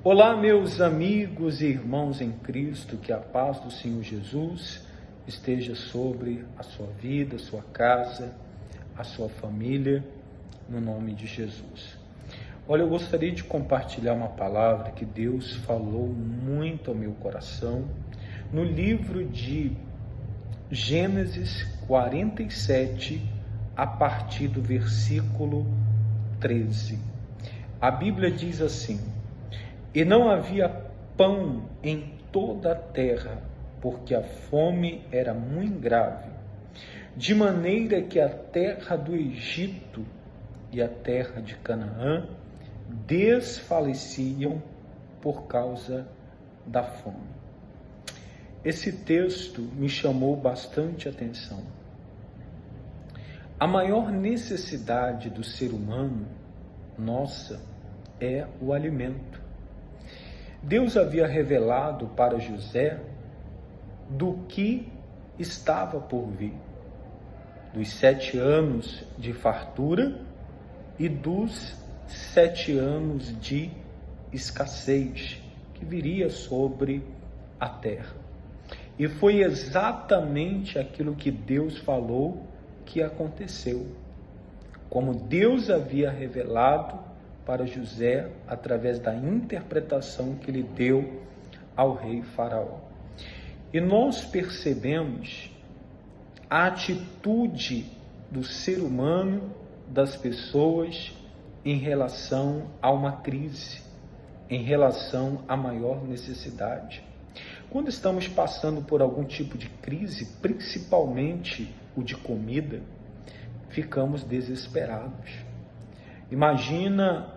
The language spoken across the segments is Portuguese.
Olá, meus amigos e irmãos em Cristo, que a paz do Senhor Jesus esteja sobre a sua vida, a sua casa, a sua família, no nome de Jesus. Olha, eu gostaria de compartilhar uma palavra que Deus falou muito ao meu coração no livro de Gênesis 47, a partir do versículo 13. A Bíblia diz assim: E não havia pão em toda a terra, porque a fome era muito grave, de maneira que a terra do Egito e a terra de Canaã desfaleciam por causa da fome. Esse texto me chamou bastante atenção. A maior necessidade do ser humano, nossa, é o alimento. Deus havia revelado para José do que estava por vir, dos 7 anos de fartura e dos 7 anos de escassez que viria sobre a terra. E foi exatamente aquilo que Deus falou que aconteceu, como Deus havia revelado para José através da interpretação que ele deu ao rei Faraó. E nós percebemos a atitude do ser humano, das pessoas, em relação a uma crise, em relação à maior necessidade. Quando estamos passando por algum tipo de crise, principalmente o de comida, ficamos desesperados. Imagina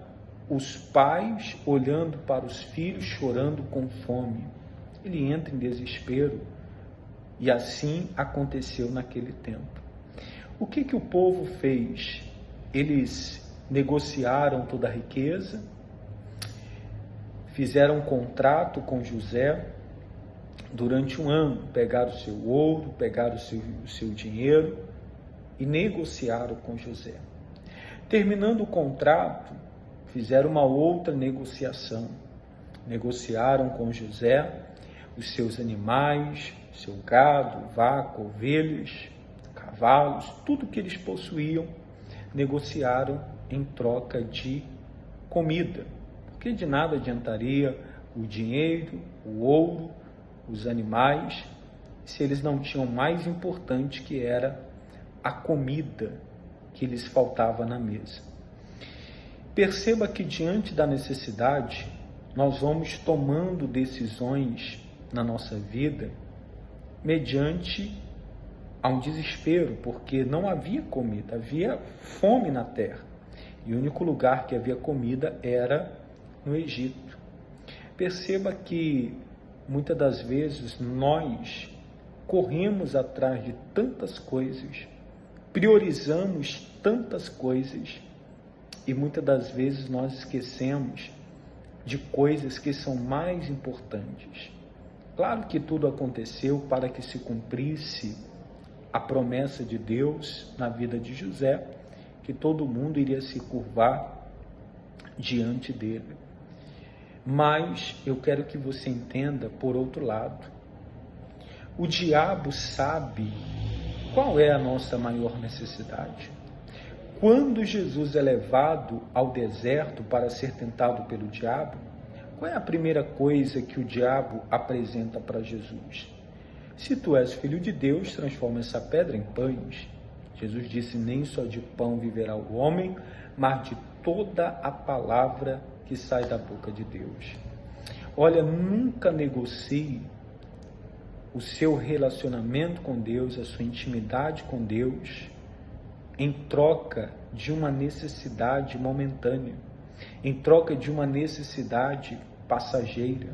os pais olhando para os filhos chorando com fome. Ele entra em desespero, e assim aconteceu naquele tempo. O que o povo fez? Eles negociaram toda a riqueza, fizeram um contrato com José durante um ano, pegaram o seu ouro, pegaram o seu dinheiro e negociaram com José. Terminando o contrato, fizeram uma outra negociação. Negociaram com José os seus animais, seu gado, vaca, ovelhas, cavalos, tudo que eles possuíam, negociaram em troca de comida. Porque de nada adiantaria o dinheiro, o ouro, os animais, se eles não tinham o mais importante, que era a comida que lhes faltava na mesa. Perceba que diante da necessidade, nós vamos tomando decisões na nossa vida mediante a um desespero, porque não havia comida, havia fome na terra. E o único lugar que havia comida era no Egito. Perceba que muitas das vezes nós corremos atrás de tantas coisas, priorizamos tantas coisas, e muitas das vezes nós esquecemos de coisas que são mais importantes. Claro que tudo aconteceu para que se cumprisse a promessa de Deus na vida de José, que todo mundo iria se curvar diante dele. Mas eu quero que você entenda, por outro lado, o diabo sabe qual é a nossa maior necessidade. Quando Jesus é levado ao deserto para ser tentado pelo diabo, qual é a primeira coisa que o diabo apresenta para Jesus? Se tu és filho de Deus, transforma essa pedra em pães. Jesus disse: nem só de pão viverá o homem, mas de toda a palavra que sai da boca de Deus. Olha, nunca negocie o seu relacionamento com Deus, a sua intimidade com Deus, em troca de uma necessidade momentânea, em troca de uma necessidade passageira.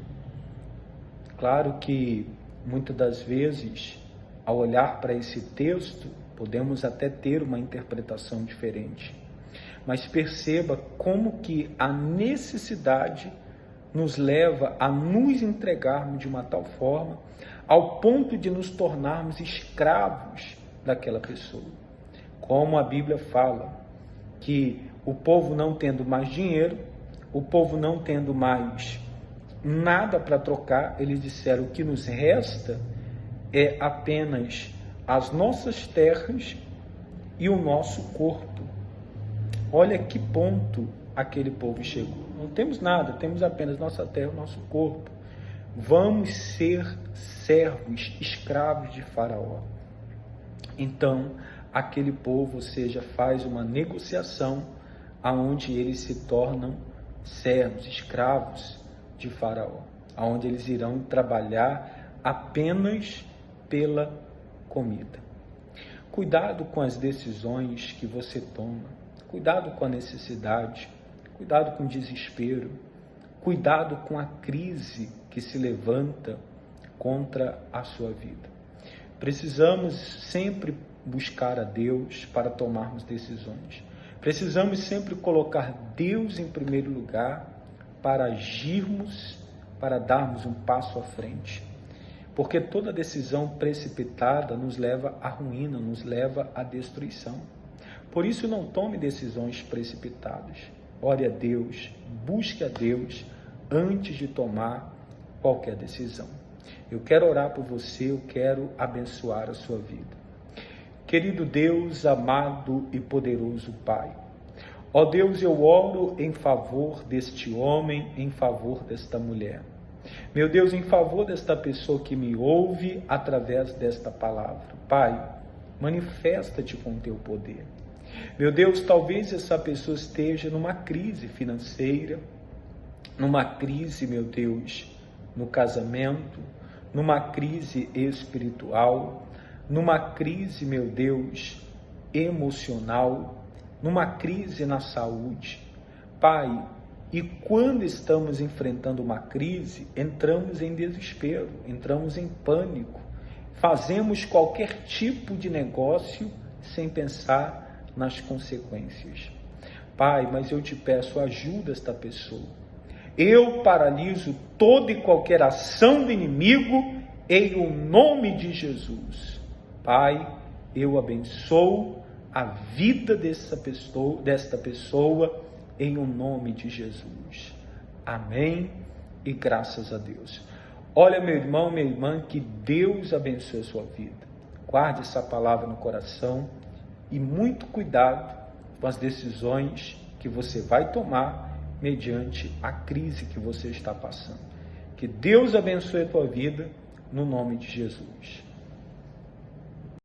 Claro que muitas das vezes, ao olhar para esse texto, podemos até ter uma interpretação diferente. Mas perceba como que a necessidade nos leva a nos entregarmos de uma tal forma, ao ponto de nos tornarmos escravos daquela pessoa. Como a Bíblia fala, que o povo não tendo mais dinheiro, o povo não tendo mais nada para trocar. Eles disseram: o que nos resta é apenas as nossas terras e o nosso corpo. Olha que ponto aquele povo chegou. Não temos nada, temos apenas nossa terra e o nosso corpo. Vamos ser servos, escravos de Faraó. Então, aquele povo, ou seja, faz uma negociação aonde eles se tornam servos, escravos de Faraó, aonde eles irão trabalhar apenas pela comida. Cuidado com as decisões que você toma, cuidado com a necessidade, cuidado com o desespero, cuidado com a crise que se levanta contra a sua vida. Precisamos sempre buscar a Deus para tomarmos decisões. Precisamos sempre colocar Deus em primeiro lugar para agirmos, para darmos um passo à frente. Porque toda decisão precipitada nos leva à ruína, nos leva à destruição. Por isso, não tome decisões precipitadas. Ore a Deus, busque a Deus antes de tomar qualquer decisão. Eu quero orar por você, eu quero abençoar a sua vida. Querido Deus, amado e poderoso Pai, ó Deus, eu oro em favor deste homem, em favor desta mulher. Meu Deus, em favor desta pessoa que me ouve através desta palavra. Pai, manifesta-te com o teu poder. Meu Deus, talvez essa pessoa esteja numa crise financeira, numa crise, meu Deus, no casamento, numa crise espiritual, numa crise, meu Deus, emocional, numa crise na saúde. Pai, e quando estamos enfrentando uma crise, entramos em desespero, entramos em pânico, fazemos qualquer tipo de negócio sem pensar nas consequências. Pai, mas eu te peço, ajuda esta pessoa. Eu paraliso toda e qualquer ação do inimigo em o nome de Jesus. Pai, eu abençoo a vida desta pessoa em o nome de Jesus. Amém e graças a Deus. Olha, meu irmão, minha irmã, que Deus abençoe a sua vida. Guarde essa palavra no coração e muito cuidado com as decisões que você vai tomar mediante a crise que você está passando. Que Deus abençoe a tua vida no nome de Jesus.